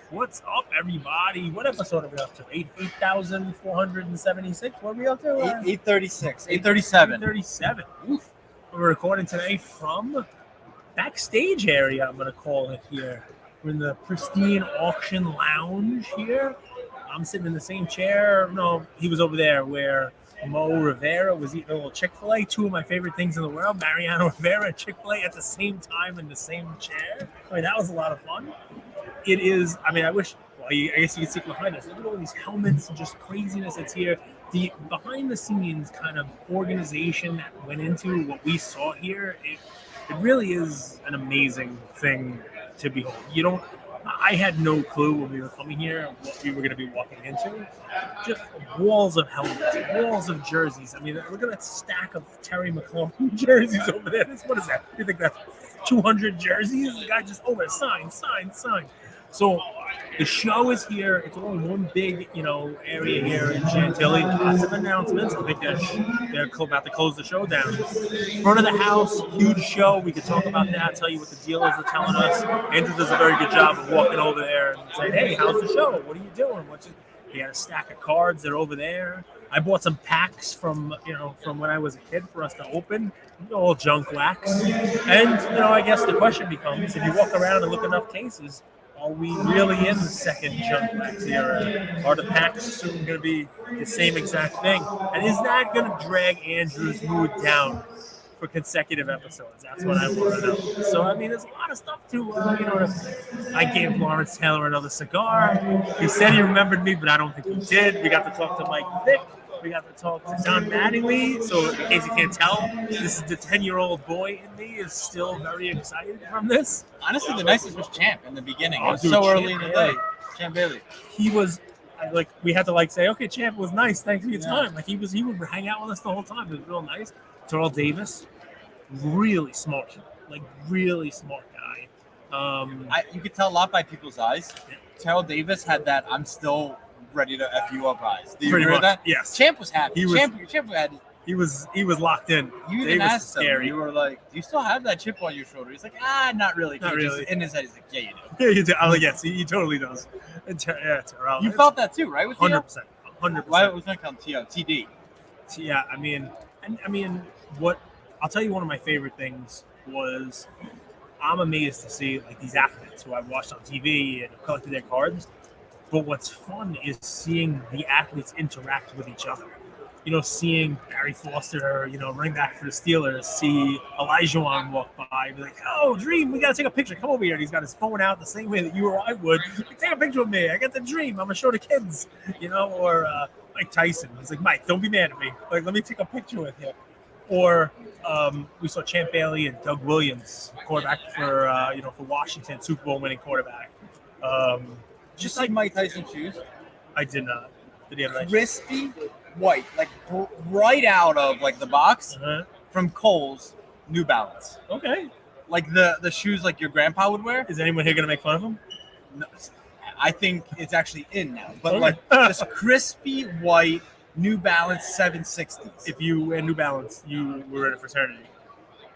What's up, everybody? What episode are we up to? 8,476? What are we up to? 836. 837. 837. Oof. We're recording today from backstage area, I'm going to call it here. We're in the pristine auction lounge here. I'm sitting in the same chair. No, he was over there where Mo Rivera was eating a little Chick-fil-A. Two of my favorite things in the world, Mariano Rivera and Chick-fil-A at the same time in the same chair. I mean, that was a lot of fun. It is, I mean, I guess you can see it behind us. Look at all these helmets and just craziness that's here. The behind-the-scenes kind of organization that went into what we saw here, it really is an amazing thing to behold. I had no clue when we were coming here what we were going to be walking into. Just walls of helmets, walls of jerseys. I mean, look at that stack of Terry McLaurin jerseys over there. What is that? You think that's 200 jerseys? The guy just over sign. So the show is here. It's all in one big, area here in Chantilly. Lots of announcements. I think they're about to close the show down. Front of the house, huge show. We could talk about that, tell you what the dealers are telling us. Andrew does a very good job of walking over there and saying, hey, how's the show? What are you doing? He had a stack of cards. They're over there. I bought some packs from when I was a kid for us to open. All junk wax. And, I guess the question becomes, if you walk around and look enough cases, are we really in the second junk wax era? Are the packs soon going to be the same exact thing? And is that going to drag Andrew's mood down for consecutive episodes? That's what I want to know. So, I mean, there's a lot of stuff to, I gave Lawrence Taylor another cigar. He said he remembered me, but I don't think he did. We got to talk to Mike Vick. We got to talk to Don Mattingly. So, in case you can't tell, this is the 10-year-old boy in me is still very excited from this. Honestly, the nicest was Champ in the beginning. It was so early in the day. Champ Bailey. He was, we had to, say, okay, Champ was nice. Thanks for your time. He would hang out with us the whole time. It was real nice. Terrell Davis, really smart. Really smart guy. You could tell a lot by people's eyes. Yeah. Terrell Davis had that I'm still ready to F you up eyes. Do you remember that? Yes. Champ was happy. He was locked in. You even asked him. You were like, "Do you still have that chip on your shoulder?" He's like, not really. Not really. In his head, he's like, "Yeah, you do." Yeah, you do. Yes, he totally does. Terrell. You felt that too, right? With 100%. 100%. Why was that called TD? Yeah, I mean, what I'll tell you. One of my favorite things was I'm amazed to see these athletes who I've watched on TV and collected their cards. But what's fun is seeing the athletes interact with each other. Seeing Barry Foster, running back for the Steelers, see Elijah walk by, be like, oh, Dream, we got to take a picture. Come over here. And he's got his phone out the same way that you or I would. Take a picture with me. I got the Dream. I'm going to show the kids, or Mike Tyson. He's like, Mike, don't be mad at me. Let me take a picture with you. Or we saw Champ Bailey and Doug Williams, quarterback for Washington, Super Bowl winning quarterback. Just like Mike Tyson's shoes? I did not. Did he have nice crispy white, right out of the box from Kohl's, New Balance. Okay. The shoes your grandpa would wear. Is anyone here gonna make fun of him? No, I think it's actually in now. But okay. This crispy white New Balance 760s. If you wear New Balance, you were in a fraternity.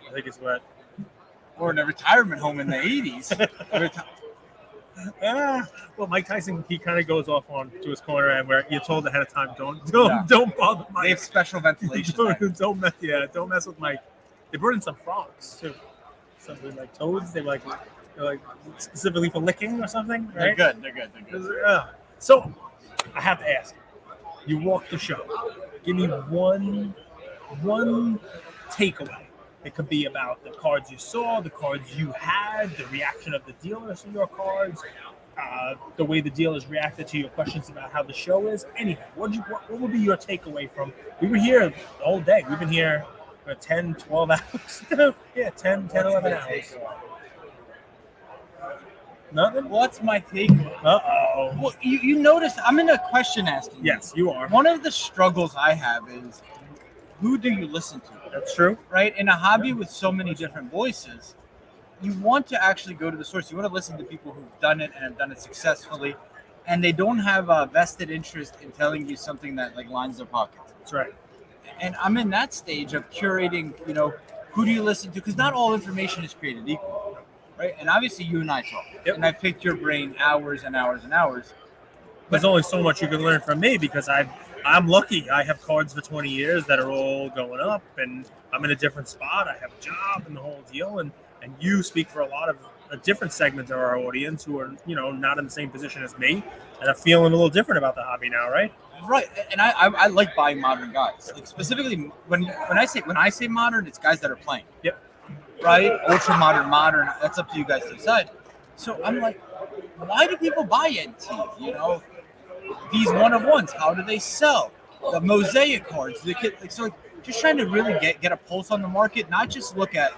I think it's what. Or in a retirement home in the 80s. Well, Mike Tyson, he kind of goes off on to his corner, and where you're told ahead of time, don't bother Mike. They have special ventilation. don't mess with Mike. They brought in some frogs too, something like toads. They were specifically for licking or something. Right? They're good. So I have to ask. You walk the show. Give me one takeaway. It could be about the cards you saw, the cards you had, the reaction of the dealers to your cards, the way the dealers reacted to your questions about how the show is. Anything. What would be your takeaway from? We were here the whole day. We've been here for 10, 12 hours. 10, 11 hours. Nothing? What's my takeaway? Uh-oh. Well, you noticed I'm in a question asking. Yes, you are. One of the struggles I have is, who do you listen to? That's true. Right? In a hobby with so many different voices, you want to actually go to the source. You want to listen to people who've done it and have done it successfully, and they don't have a vested interest in telling you something that lines their pockets. That's right. And I'm in that stage of curating, who do you listen to? Because not all information is created equal. right? And obviously you and I talk, Yep. and I picked your brain hours and hours and hours. There's only so much you can learn from me because I'm lucky. I have cards for 20 years that are all going up, and I'm in a different spot. I have a job and the whole deal, and you speak for a lot of a different segment of our audience who are not in the same position as me and are feeling a little different about the hobby now, right? Right, and I like buying modern guys. Like specifically when I say modern, it's guys that are playing. Yep. Right, ultra modern. That's up to you guys to decide. So I'm like, why do people buy NT? These one of ones. How do they sell? The mosaic cards. The kid, just trying to really get a pulse on the market, not just look at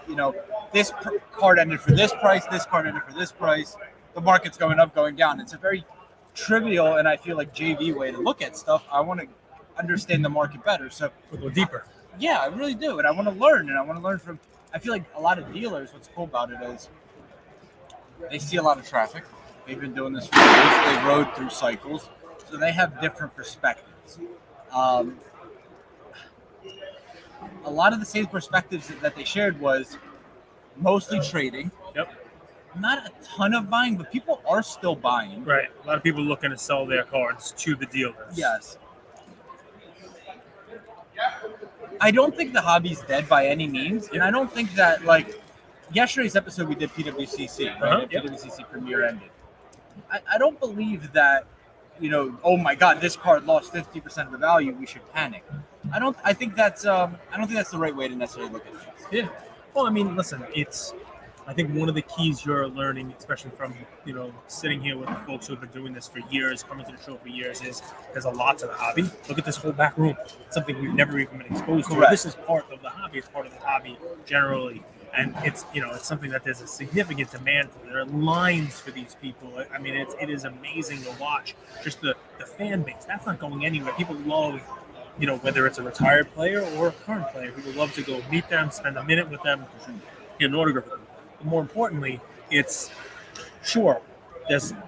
this card ended for this price, this card ended for this price. The market's going up, going down. It's a very trivial and I feel like JV way to look at stuff. I want to understand the market better, so We'll go deeper. yeah, I really do, and I want to learn, from. I feel like a lot of dealers. What's cool about it is they see a lot of traffic. They've been doing this for years. They rode through cycles, so they have different perspectives. A lot of the same perspectives that they shared was mostly trading. Yep. Not a ton of buying, but people are still buying. Right. A lot of people looking to sell their cards to the dealers. Yes. I don't think the hobby's dead by any means, and I don't think that yesterday's episode we did PWCC, right? Uh-huh, yep. PWCC premiere ended. I don't believe that, oh my God, this card lost 50% of the value. We should panic. I think that's the right way to necessarily look at it. Yeah. Well, I mean, listen, I think one of the keys you're learning, especially from, sitting here with the folks who have been doing this for years, coming to the show for years, is there's a lot to the hobby. Look at this whole back room. It's something we've never even been exposed to. Correct. This is part of the hobby. It's part of the hobby generally. And it's something that there's a significant demand for. There are lines for these people. I mean, it is amazing to watch. Just the fan base. That's not going anywhere. People love, whether it's a retired player or a current player, people love to go meet them, spend a minute with them, get an autograph with them. But more importantly, there's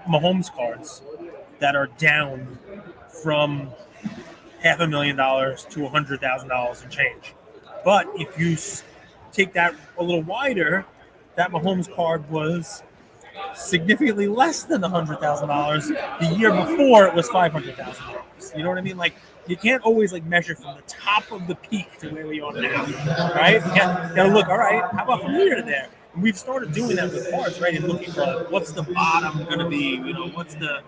Mahomes cards that are down from $500,000 to $100,000 and change. But if you take that a little wider, that Mahomes card was significantly less than $100,000. The year before, it was $500,000. You know what I mean? Like, you can't always measure from the top of the peak to where we are now, right? You gotta look. All right, how about from here to there? And we've started doing that with cards, right? And looking for what's the bottom going to be? What's the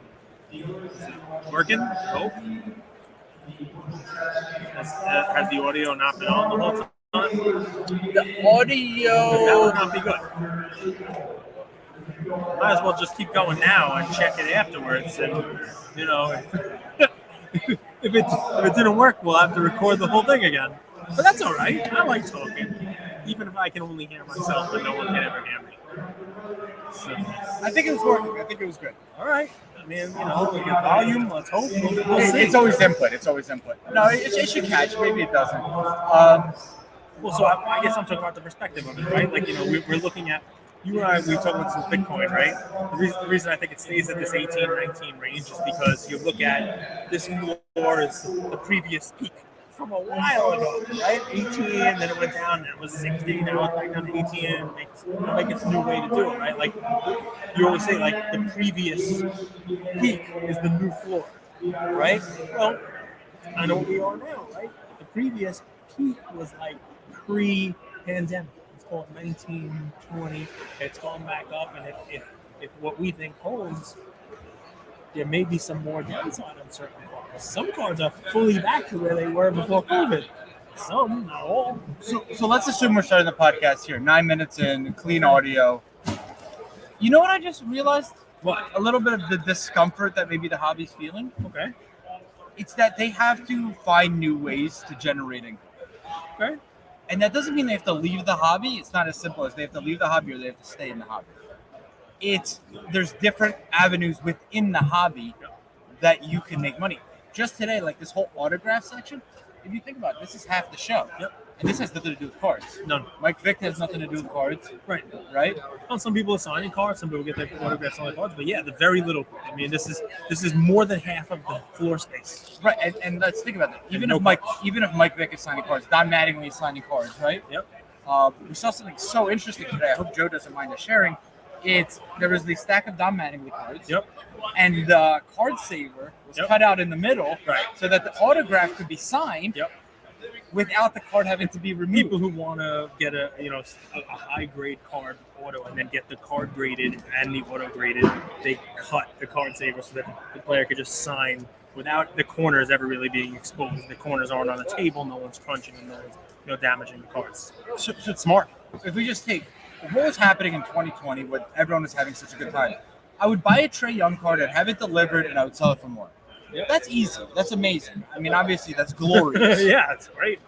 working? Hope. Has the audio not been on the whole time? The audio. That would not be good. Might as well just keep going now and check it afterwards. And if it didn't work, we'll have to record the whole thing again. But that's all right. I like talking, even if I can only hear myself and no one can ever hear me. So, I think it was working. I think it was good. all right. I mean, we get volume. Let's hope. We'll see. It's always input. No, it should catch. Maybe it doesn't. Well, so I guess I'm talking about the perspective of it, right? We're looking at, you and I, we talk about some Bitcoin, right? The reason I think it stays at this 18, 19 range is because you look at this floor is the previous peak from a while ago, right? 18, then it went down, then it was 60, now it's back down to 18. It's a new way to do it, right? Like, you always say, the previous peak is the new floor, right? Well, I know what we are now, right? The previous peak was pre-pandemic. It's called 1920. It's gone back up, and if what we think holds, there may be some more downside on certain cards. Some cards are fully back to where they were before COVID. Some, not all. So let's assume we're starting the podcast here. 9 minutes in, clean audio. You know what I just realized? What? A little bit of the discomfort that maybe the hobby's feeling. Okay. It's that they have to find new ways to generate income. Okay. And that doesn't mean they have to leave the hobby. It's not as simple as they have to leave the hobby or they have to stay in the hobby. There's different avenues within the hobby that you can make money. Just today, this whole autograph section, if you think about it, this is half the show. Yep. And this has nothing to do with cards. None. Mike Vick has nothing to do with cards. Right. Right? Well, some people are signing cards, some people get their autographs on their cards, but yeah, the very little. I mean, this is more than half of the floor space. Right, and let's think about that. Even if Mike Vick is signing cards, Don Mattingly is signing cards, right? Yep. We saw something so interesting today. I hope Joe doesn't mind us sharing. There was the stack of Don Mattingly cards. Yep. And the card saver was cut out in the middle, Right. so that the autograph could be signed. Yep. Without the card having to be removed. People who want to get a high grade card auto and then get the card graded and the auto graded, they cut the card saver so that the player could just sign without the corners ever really being exposed. The corners aren't on the table, no one's crunching and no one's damaging the cards. So it's smart. If we just take what was happening in 2020, when everyone was having such a good time, I would buy a Trae Young card and have it delivered, and I would sell it for more. Yep. That's easy. That's amazing. I mean, obviously, that's glorious. Yeah, it's great.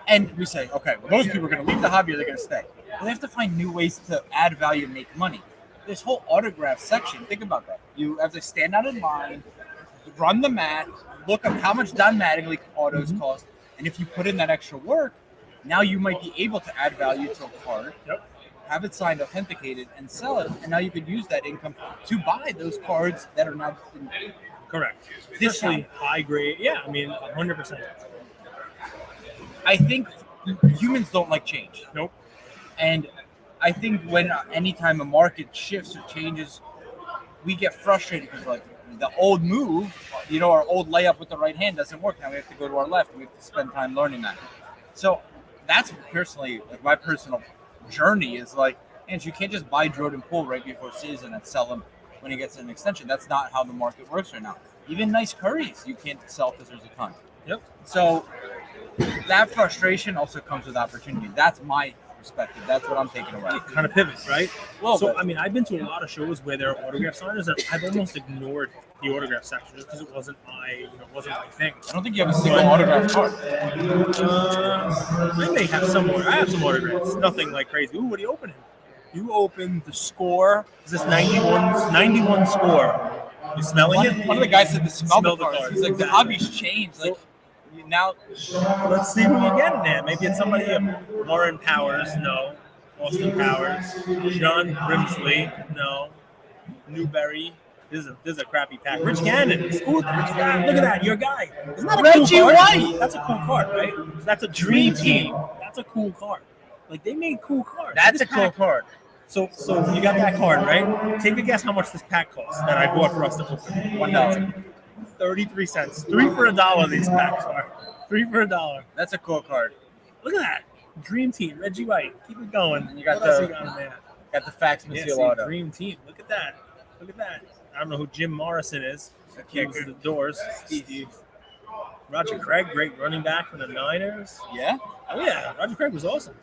And we say, okay, well, those people are going to leave the hobby or they're going to stay. Well, they have to find new ways to add value and make money. This whole autograph section, think about that. You have to stand out in line, run the math, look up how much Don Mattingly autos cost, and if you put in that extra work, now you might be able to add value to a card, have it signed, authenticated, and sell it, and now you could use that income to buy those cards that are not correct. Especially high grade. Yeah, I mean, 100%. I think humans don't like change. Nope. And I think when anytime a market shifts or changes, we get frustrated because like the old move, our old layup with the right hand doesn't work. Now we have to go to our left. We have to spend time learning that. So that's personally like my personal journey is like, and you can't just buy Jordan Poole right before season and sell him when he gets an extension. That's not how the market works right now. Even nice Currys, you can't sell because there's a ton. Yep. So that frustration also comes with opportunity. That's my perspective. That's what I'm taking away. It kind of pivots, right? Well, so I mean, I've been to a lot of shows where there are autograph signers, and I've almost ignored the autograph section just because it wasn't my thing. I don't think you have a single autograph card. I may have some more. I have some autographs. Nothing like crazy. Ooh, what are you opening? You opened the score. Is this 91 score? You smelling it? One of the guys said to smell the cards. He's like, the hobby's changed. Like, now, let's see who you get in there. Maybe it's somebody. Warren Powers, no. Austin Powers, John Grimsley, no. Newberry. This is a crappy pack. Rich Gannon. Ooh, Rich Gannon. Look at that. Your guy. Isn't that a Reggie cool card? White. That's a cool card, right? That's a dream team. That's a cool card. Like they made cool cards. That's a cool card. So you got that card, right? Take a guess how much this pack costs that I bought for us to open. $1. 33 cents. 3 for $1 these packs are. 3 for $1. That's a cool card. Look at that. Dream Team, Reggie White. Keep it going. And you got got the fax Masil auto. Dream Team. Look at that. I don't know who Jim Morrison is. He was the Doors. Steve. Roger Craig, great running back for the Niners. Yeah? Oh, yeah. Roger Craig was awesome.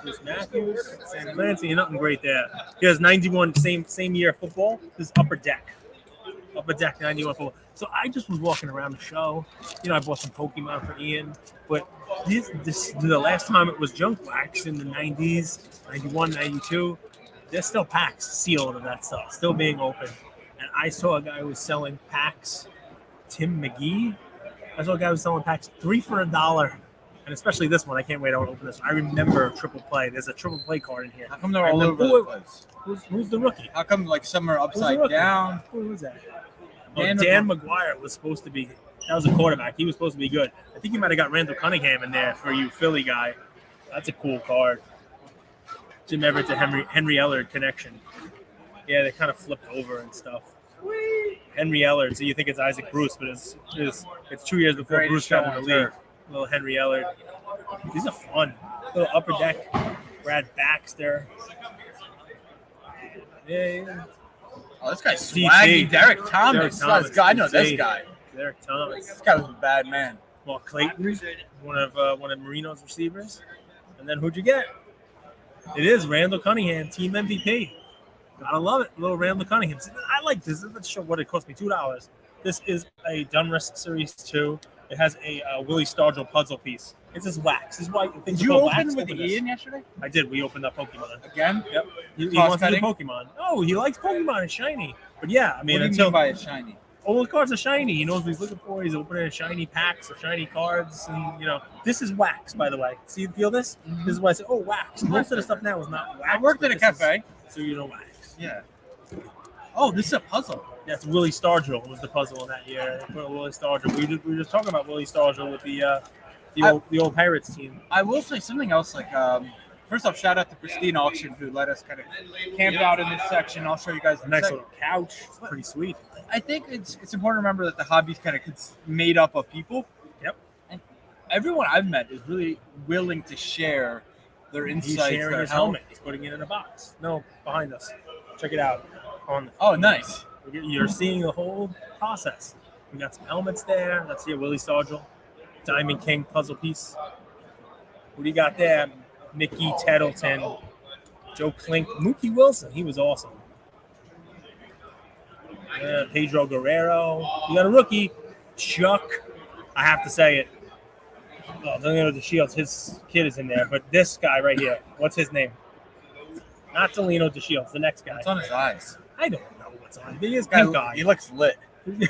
Chris Matthews, Sam Clancy, nothing great there. He has 91, same year football. This is Upper Deck 91 football. So I just was walking around the show. I bought some Pokemon for Ian, but this the last time it was junk wax in the 90s, 91, 92. There's still packs sealed of that stuff, still being open. And I saw a guy who was selling packs, Tim McGee. I saw a guy who was selling packs 3 for $1. And especially this one, I can't wait to open this. I remember triple play. There's a triple play card in here. How come they're all over the place? Who's the rookie? How come like some are upside down? Who was that? Dan McGuire was supposed to be. That was a quarterback. He was supposed to be good. I think he might have got Randall Cunningham in there for you Philly guy. That's a cool card. Jim Everett to Henry Ellard connection. Yeah, they kind of flipped over and stuff. Henry Ellard. So you think it's Isaac Bruce, but it's 2 years before Bruce got in the league. Little Henry Ellard. These are fun. Little Upper Deck. Brad Baxter. Yeah. Oh, this guy's swaggy. Derek Thomas. I know this guy. Derek Thomas. This guy was a bad man. Well, Clayton, one of Marino's receivers. And then who'd you get? It is Randall Cunningham, team MVP. Gotta love it. Little Randall Cunningham. I like this. Let's show what it cost me. $2. This is a Dunruss Series 2. It has a Willie Stargell puzzle piece. It's this wax. This is why did you open with Ian yesterday? I did. We opened up Pokemon. Again? Yep. He wants to do Pokemon. Oh, he likes Pokemon. It's shiny. But yeah, I mean, what do you mean by it's shiny? All the cards are shiny. He knows what he's looking for. He's opening shiny packs of shiny cards. And, this is wax, by the way. See, feel this? Mm-hmm. This is why I said, wax. Most of the stuff now is not wax. I worked at a cafe. So wax. Yeah. Oh, this is a puzzle. That's Willie Stargell was the puzzle in that year. Willie Stargell. We were just talking about Willie Stargell with the old Pirates team. I will say something else. Like First off, shout out to Pristine Auction who let us kind of camp out in this section. I'll show you guys A nice little couch. It's pretty sweet. I think it's important to remember that the hobby's kind of made up of people. Yep. And everyone I've met is really willing to share their He's insights. sharing his helmet. He's putting it in a box. No, behind us. Check it out. Nice. You're seeing the whole process. We got some helmets there. Let's see a Willie Stargell, Diamond King puzzle piece. What do you got there? Mickey Tettleton, Joe Klink, Mookie Wilson. He was awesome. Pedro Guerrero. You got a rookie, Chuck. I have to say it. Oh, Delino DeShields, his kid is in there. But this guy right here, what's his name? Not Delino DeShields, the next guy. It's on his eyes. I don't know what's on. He is pink guy. He looks lit. This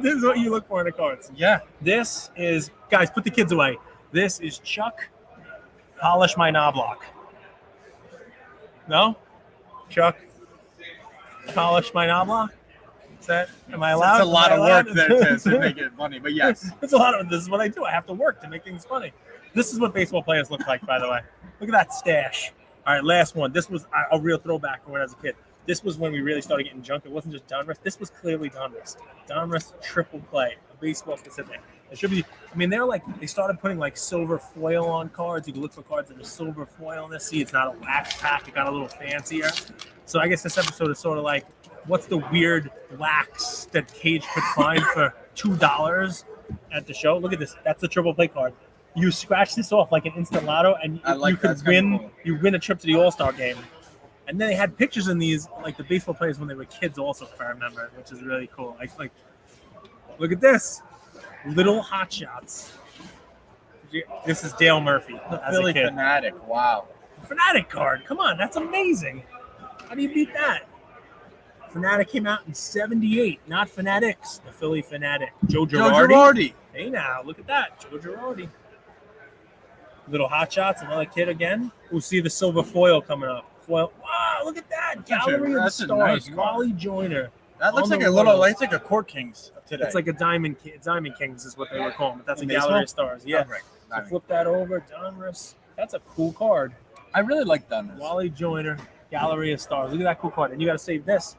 is what you look for in the cards. Yeah. This is, guys, put the kids away. This is Chuck, polish my knoblock. No? Chuck, polish my knoblock? Is that, am I allowed? It's a lot of work there to make it funny, but yes. It's a lot of, this is what I do. I have to work to make things funny. This is what baseball players look like, by the way. Look at that stash. All right, last one. This was a real throwback from when I was a kid. This was when we really started getting junk. It wasn't just Donruss. This was clearly Donruss. Donruss triple play, a baseball specific. It should be. I mean, they started putting like silver foil on cards. You can look for cards that are silver foil in this. See, it's not a wax pack. It got a little fancier. So I guess this episode is sort of like, what's the weird wax that Cage could find for $2 at the show? Look at this. That's the triple play card. You scratch this off like an instant lotto, and you could win. Cool. You win a trip to the All-Star game. And then they had pictures in these, like the baseball players when they were kids, also, if I remember, which is really cool. Like, look at this, little hot shots. This is Dale Murphy, the Philly Fanatic. Wow, Fanatic card. Come on, that's amazing. How do you beat that? Fanatic came out in '78, not Fanatics. The Philly Fanatic. Joe Girardi. Hey now, look at that, Joe Girardi. Little hot shots, another kid again. We'll see the silver foil coming up. Foil. Wow, look at that. Gallery of the Stars. Nice Wally Joyner. That looks like a little, it's like a Court Kings of today. It's like a Diamond Kings is what they were calling, but that's a Gallery of Stars. Yeah. Oh, right. So flip that over. Donruss. That's a cool card. I really like Donruss. Wally Joyner, Gallery of Stars. Look at that cool card. And you got to save this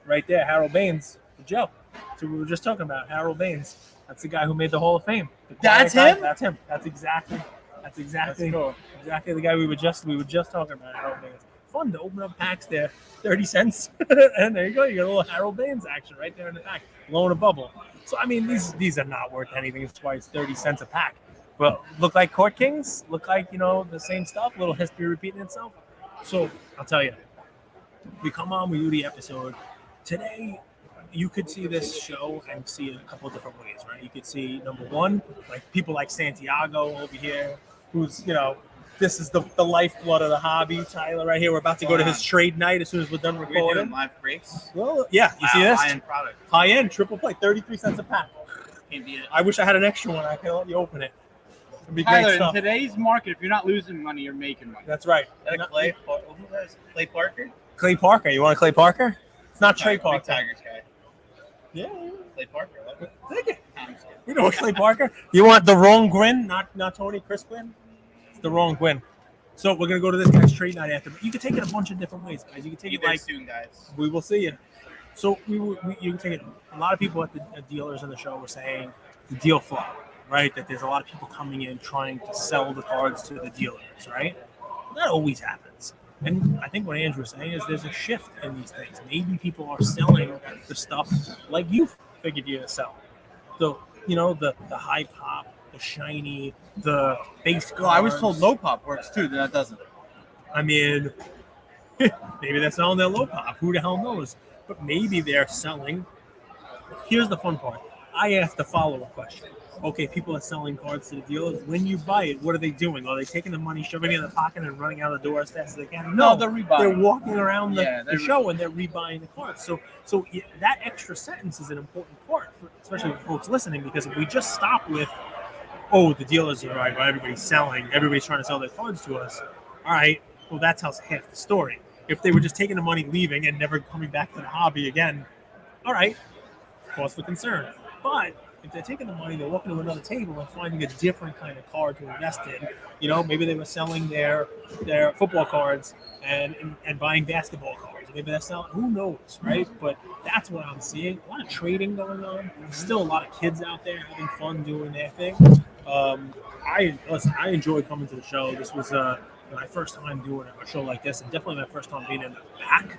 right there. Harold Baines, the Joe. So we were just talking about Harold Baines. That's the guy who made the Hall of Fame. That's him? That's him. That's exactly cool. Exactly the guy we were just talking about, Harold Baines. Fun to open up packs there, 30 cents, and there you go. You got a little Harold Baines action right there in the pack, blowing a bubble. So I mean, these are not worth anything. It's why it's 30 cents a pack. But look like Court Kings, look like the same stuff. Little history repeating itself. So I'll tell you, we come on, we do the episode today. You could see this show and see it a couple of different ways, right? You could see number one, like people like Santiago over here, who's this is the lifeblood of the hobby. Tyler, right here. We're about to go to his trade night as soon as we're done recording. We're doing live breaks. Well, yeah. You see this? High-end product. High-end triple play, 33 cents a pack. Can't beat it. I wish I had an extra one. I can let you open it. It'd be Tyler, great stuff. in today's market, if you're not losing money, you're making money. That's right. Clay Parker? Clay Parker. You want a Clay Parker? It's not Trey Big Parker. Tigers guy. Yeah. Clay Parker. I love it. Take it. I'm just kidding. You know what, Clay Parker? You want the wrong Gwynn, not Tony, Chris Gwynn? It's the wrong Gwynn. So we're going to go to this guy's trade night after. You can take it a bunch of different ways, guys. You can take Be it there like soon, guys. we will see you. So you can take it. A lot of people at the dealers in the show were saying the deal flow, right? That there's a lot of people coming in trying to sell the cards to the dealers, right? That always happens. And I think what Andrew was saying is there's a shift in these things. Maybe people are selling the stuff like you figured you to sell. So, the high pop, the shiny, the base cards. Well, I was told low pop works too. That doesn't. I mean, maybe they're selling their low pop. Who the hell knows? But maybe they're selling. Here's the fun part. I asked the follow-up question. Okay, people are selling cards to the dealers. When you buy it, what are they doing? Are they taking the money, shoving it in their pocket, and running out the door as fast as they can? No, they're rebuying. They're walking around the show and they're rebuying the cards. So that extra sentence is an important part, especially for folks listening, because if we just stop with, oh, the dealers are right, well, everybody's selling, everybody's trying to sell their cards to us. All right, well, that tells half the story. If they were just taking the money, leaving, and never coming back to the hobby again, all right, cause for concern. But if they're taking the money, they're walking to another table and finding a different kind of card to invest in. You know, maybe they were selling their football cards and buying basketball cards. Maybe they're selling, who knows, right? But that's what I'm seeing. A lot of trading going on. Still a lot of kids out there having fun doing their thing. I enjoy coming to the show. This was my first time doing a show like this, and definitely my first time being in the back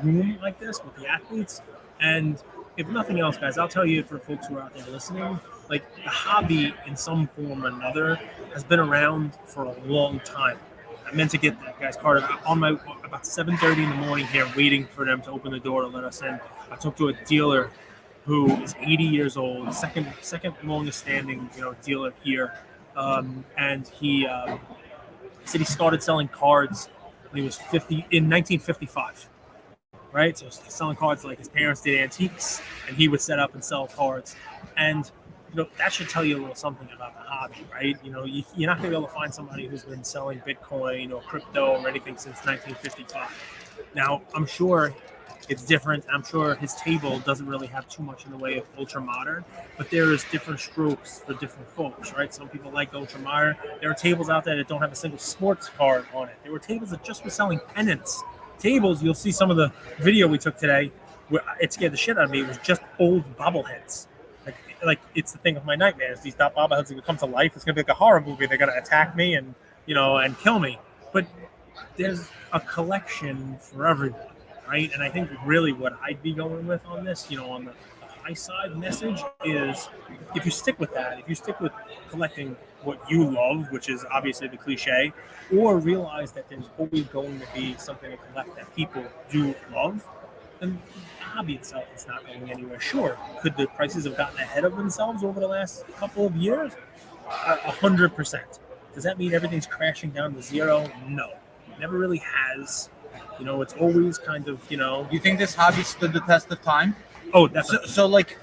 room like this with the athletes. And if nothing else, guys, I'll tell you for folks who are out there listening, like the hobby in some form or another has been around for a long time. I meant to get that guy's card on my about 7:30 in the morning here, waiting for them to open the door to let us in. I talked to a dealer who is 80 years old, second longest standing dealer here, and he said he started selling cards when he was 50 in 1955. Right, so selling cards like his parents did antiques, and he would set up and sell cards, and that should tell you a little something about the hobby, right? You're not going to be able to find somebody who's been selling Bitcoin or crypto or anything since 1955. Now, I'm sure it's different. I'm sure his table doesn't really have too much in the way of ultra modern, but there is different strokes for different folks, right? Some people like ultra modern. There are tables out there that don't have a single sports card on it. There were tables that just were selling pennants. Tables, you'll see some of the video we took today where it scared the shit out of me. It was just old bobbleheads. Like it's the thing of my nightmares. These bobbleheads are gonna come to life. It's gonna be like a horror movie. They're gonna attack me and and kill me. But there's a collection for everyone, right? And I think really what I'd be going with on this, on the high side message is if you stick with that, if you stick with collecting what you love, which is obviously the cliche, or realize that there's always going to be something to collect that people do love, then the hobby itself is not going anywhere. Sure, could the prices have gotten ahead of themselves over the last couple of years? 100%. Does that mean everything's crashing down to zero? No, it never really has. It's always kind of, You think this hobby stood the test of time? Oh, definitely. So like,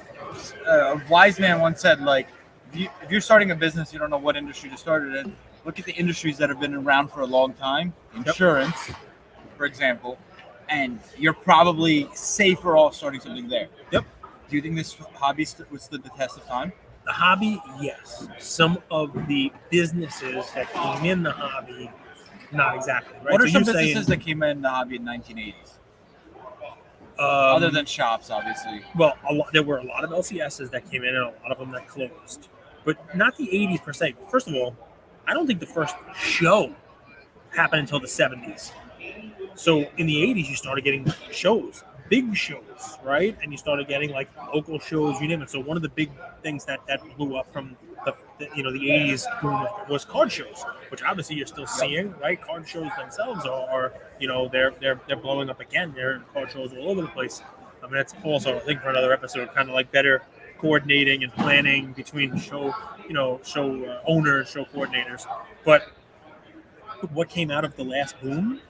a wise man once said, like, if you're starting a business, you don't know what industry to start it in. Look at the industries that have been around for a long time. Insurance, for example, and you're probably safer off starting something there. Yep. Do you think this hobby stood the test of time? The hobby, yes. Some of the businesses that came in the hobby, not exactly. Right? What are some businesses that came in the hobby in 1980s? Other than shops, obviously. Well, there were a lot of LCSs that came in and a lot of them that closed. But not the 80s per se. First of all, I don't think the first show happened until the 70s. So in the 80s, you started getting shows, big shows, right? And you started getting like local shows, you name it. So one of the big things that blew up from the 80s boom was card shows, which obviously you're still seeing, right? Card shows themselves are they're blowing up again. There are card shows all over the place. I mean, that's also, I think, for another episode, kind of like better coordinating and planning between show owners, show coordinators. But what came out of the last boom,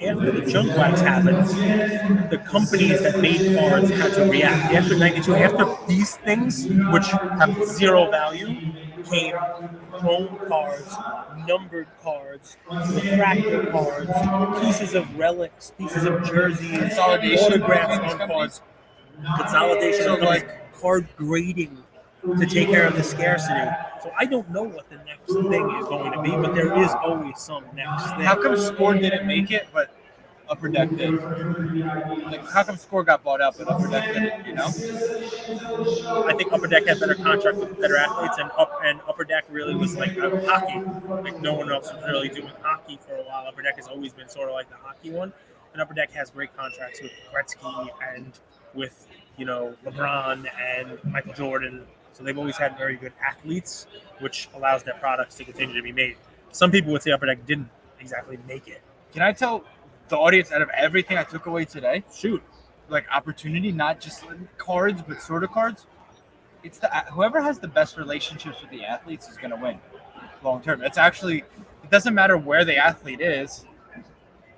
after the junk wax happened, the companies that made cards had to react. After 92, after these things, which have zero value, came chrome cards, numbered cards, refractor cards, pieces of relics, pieces of jerseys, autographs on cards, consolidation of like card grading to take care of the scarcity. So I don't know what the next thing is going to be, but there is always some next thing. How come Score didn't make it, but Upper Deck did? Like, how come Score got bought out, but Upper Deck didn't? I think Upper Deck had better contracts with better athletes, and Upper Deck really was like hockey. Like no one else was really doing hockey for a while. Upper Deck has always been sort of like the hockey one, and Upper Deck has great contracts with Gretzky and with LeBron and Michael Jordan. So they've always had very good athletes, which allows their products to continue to be made. Some people would say Upper Deck didn't exactly make it. Can I tell the audience, out of everything I took away today, shoot, like opportunity, not just cards, but sort of cards, it's whoever has the best relationships with the athletes is going to win long term. It doesn't matter where the athlete is.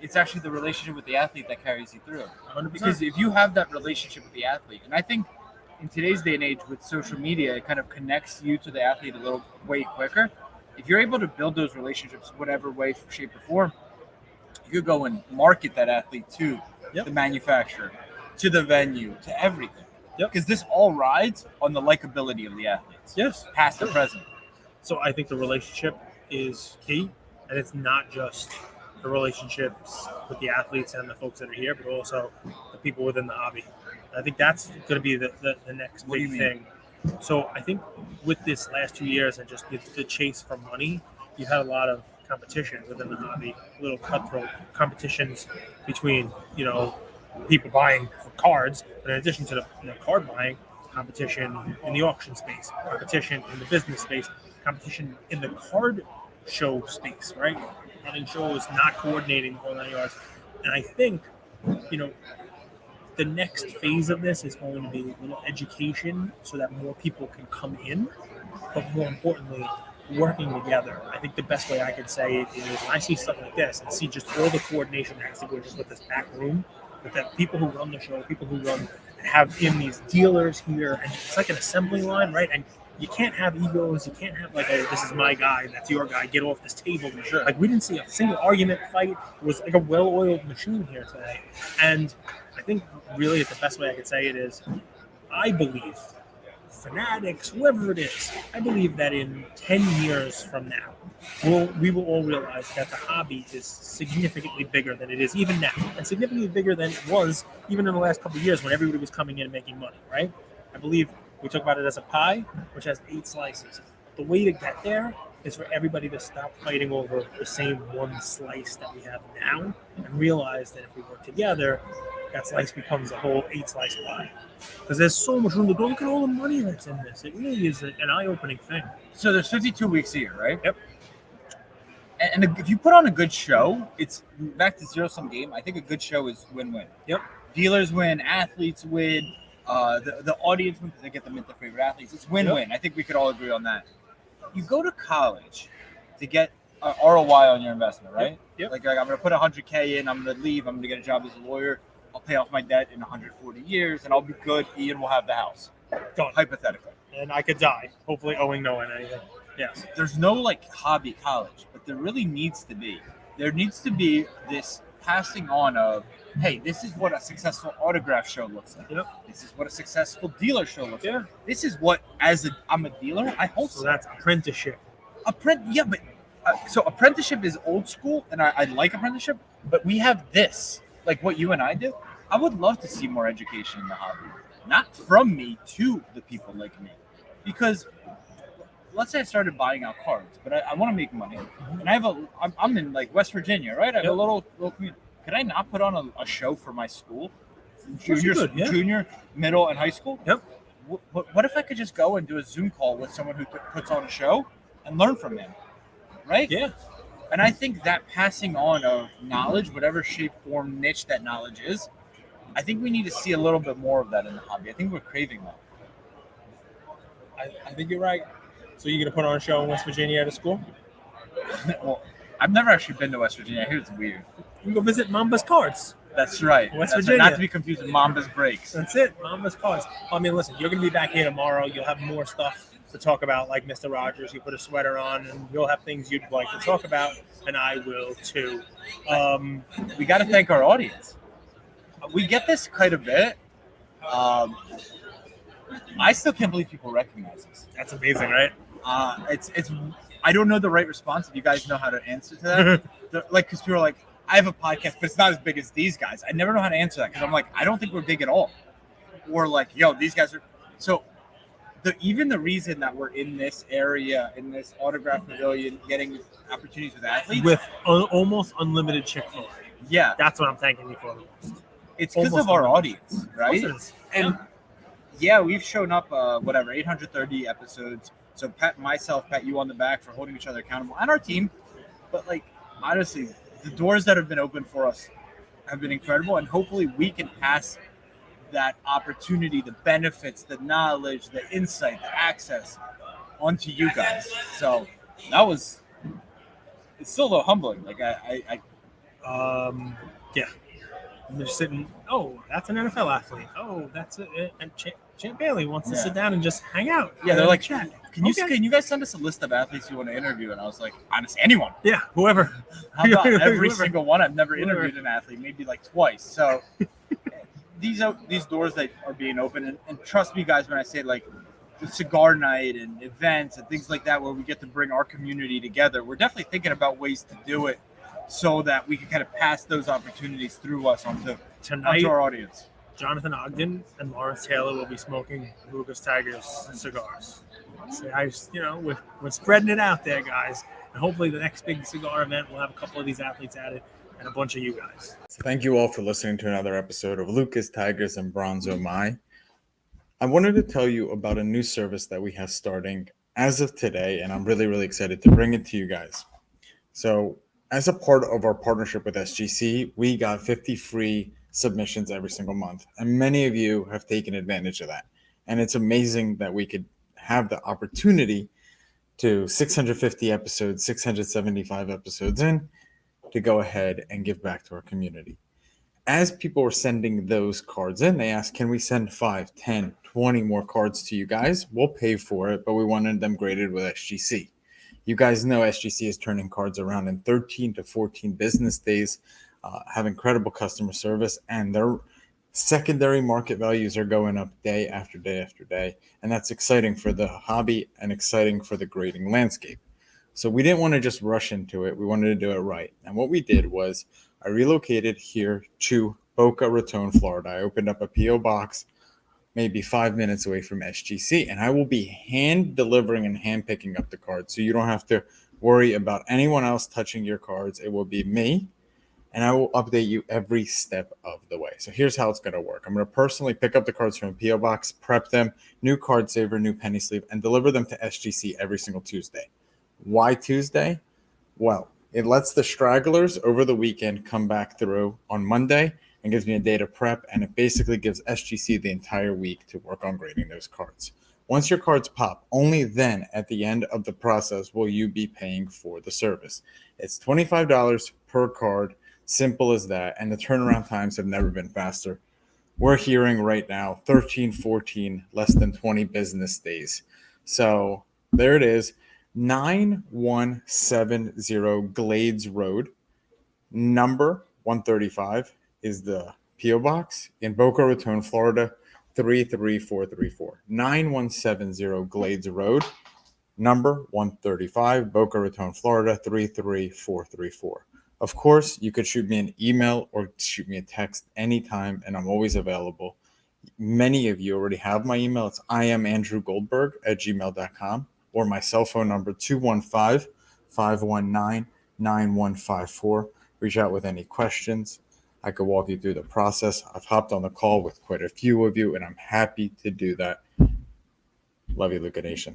It's actually the relationship with the athlete that carries you through. 100%. Because if you have that relationship with the athlete, and I think in today's day and age with social media, it kind of connects you to the athlete a little way quicker. If you're able to build those relationships, whatever way, shape, or form, you could go and market that athlete to the manufacturer, to the venue, to everything. Yep. Because this all rides on the likability of the athletes, Yes. past and present. So I think the relationship is key, and it's not just the relationships with the athletes and the folks that are here, but also the people within the hobby. I think that's going to be the next What do big you thing. So I think with this last 2 years and just the chase for money, you've had a lot of competition within the hobby, little cutthroat competitions between, people buying for cards, but in addition to the card buying, competition in the auction space, competition in the business space, competition in the card show space, right? Running shows, not coordinating the whole 9 yards. And I think, the next phase of this is going to be a little education so that more people can come in, but more importantly, working together. I think the best way I could say it is when I see stuff like this and see just all the coordination that has to go just with this back room, with the people who run the show, people who run and have in these dealers here, and it's like an assembly line, right? And you can't have egos. You can't have like, oh, this is my guy, that's your guy. Get off this table. Sure. Like we didn't see a single argument fight. It was like a well-oiled machine here today. And I think really the best way I could say it is, I believe, fanatics, whoever it is, I believe that in 10 years from now, we will all realize that the hobby is significantly bigger than it is even now, and significantly bigger than it was even in the last couple of years when everybody was coming in and making money, right? I believe we talk about it as a pie, which has 8 slices. The way to get there is for everybody to stop fighting over the same one slice that we have now and realize that if we work together, that slice becomes a whole 8-slice pie. Because there's so much room to go. Look at all the money that's in this. It really is an eye-opening thing. So there's 52 weeks a year, right? Yep. And if you put on a good show, it's back to zero-sum game. I think a good show is win-win. Yep. Dealers win, athletes win, the audience wins because they get to meet their favorite athletes. It's win-win. Yep. I think we could all agree on that. You go to college to get ROI on your investment, right? Yep. Like I'm going to put $100K in, I'm going to leave, I'm going to get a job as a lawyer. I'll pay off my debt in 140 years, and I'll be good. Ian will have the house. Done. Hypothetically. And I could die, hopefully owing no one anything. Yes. There's no like hobby college, but there really needs to be. There needs to be this passing on of, hey, this is what a successful autograph show looks like. Yep. This is what a successful dealer show looks Yeah. like. This is what, I'm a dealer, I hope So that's apprenticeship. So apprenticeship is old school, and I like apprenticeship, but we have this, like what you and I do. I would love to see more education in the hobby, not from me to the people like me, because let's say I started buying out cards, but I want to make money, and I'm in like West Virginia, right? I have a little community. Could I not put on a show for my school, junior, middle, and high school? Yep. What if I could just go and do a Zoom call with someone who puts on a show and learn from them, right? Yeah. And I think that passing on of knowledge, whatever shape, form, niche that knowledge is, I think we need to see a little bit more of that in the hobby. I think we're craving that. I think you're right. So you're going to put on a show in West Virginia at a school? Well, I've never actually been to West Virginia. I hear it's weird. You can go visit Mamba's Cards. That's right. West That's Virginia. Right. Not to be confused with Mamba's Breaks. That's it. Mamba's Cards. I mean, listen, you're going to be back here tomorrow. You'll have more stuff to talk about, like Mr. Rogers. You put a sweater on, and you'll have things you'd like to talk about, and I will too. We got to thank our audience. We get this quite a bit. I still can't believe people recognize us. That's amazing, right? It's. I don't know the right response. If you guys know how to answer to that, because people are like, I have a podcast, but it's not as big as these guys. I never know how to answer that because I'm like, I don't think we're big at all. Or like, yo, these guys are. So, even the reason that we're in this area, in this autograph pavilion, getting opportunities with athletes, with almost unlimited Chick-fil-A. Yeah, that's what I'm thanking you for the most. It's because of our audience, right? And yeah, we've shown up, 830 episodes. So pat you on the back for holding each other accountable, and our team. But like, honestly, the doors that have been open for us have been incredible, and hopefully we can pass that opportunity, the benefits, the knowledge, the insight, the access onto you guys. So it's still a little humbling. Like yeah. And they're sitting, oh, that's an NFL athlete. Oh, that's it. And Champ Bailey wants to sit down and just hang out. Yeah, they're like, chat. Can you guys send us a list of athletes you want to interview? And I was like, honestly, anyone. Yeah, whoever. How about every single one? I've never interviewed an athlete, maybe like twice. So these doors that are being opened, and trust me, guys, when I say like the cigar night and events and things like that, where we get to bring our community together, we're definitely thinking about ways to do it so that we can kind of pass those opportunities through us onto Tonight, our audience. Jonathan Ogden and Lawrence Taylor will be smoking Lucas Tigers cigars. So we're spreading it out there, guys. And hopefully the next big cigar event will have a couple of these athletes at it and a bunch of you guys. So thank you all for listening to another episode of Lucas Tigers and Bronzo Mai. I wanted to tell you about a new service that we have starting as of today, and I'm really, really excited to bring it to you guys. So as a part of our partnership with SGC, we got 50 free submissions every single month, and many of you have taken advantage of that. And it's amazing that we could have the opportunity to 650 episodes, 675 episodes in, to go ahead and give back to our community. As people were sending those cards in, they asked, can we send 5, 10, 20 more cards to you guys? We'll pay for it, but we wanted them graded with SGC. You guys know SGC is turning cards around in 13 to 14 business days, have incredible customer service, and their secondary market values are going up day after day after day. And that's exciting for the hobby and exciting for the grading landscape. So we didn't want to just rush into it. We wanted to do it right. And what we did was I relocated here to Boca Raton, Florida. I opened up a P.O. box maybe 5 minutes away from SGC, and I will be hand delivering and hand picking up the cards. So you don't have to worry about anyone else touching your cards. It will be me, and I will update you every step of the way. So here's how it's going to work. I'm going to personally pick up the cards from a P.O. box, prep them, new card saver, new penny sleeve, and deliver them to SGC every single Tuesday. Why Tuesday? Well, it lets the stragglers over the weekend come back through on Monday and gives me a day to prep, and it basically gives SGC the entire week to work on grading those cards. Once your cards pop, only then at the end of the process will you be paying for the service. It's $25 per card, simple as that, and the turnaround times have never been faster. We're hearing right now 13, 14, less than 20 business days. So there it is. 9170 Glades Road, number 135 is the P.O. Box in Boca Raton, Florida, 33434. 9170 Glades Road, number 135, Boca Raton, Florida, 33434. Of course, you could shoot me an email or shoot me a text anytime, and I'm always available. Many of you already have my email. It's iamandrewgoldberg@gmail.com. or my cell phone number, 215-519-9154. Reach out with any questions. I could walk you through the process. I've hopped on the call with quite a few of you, and I'm happy to do that. Love you, Luca Nation.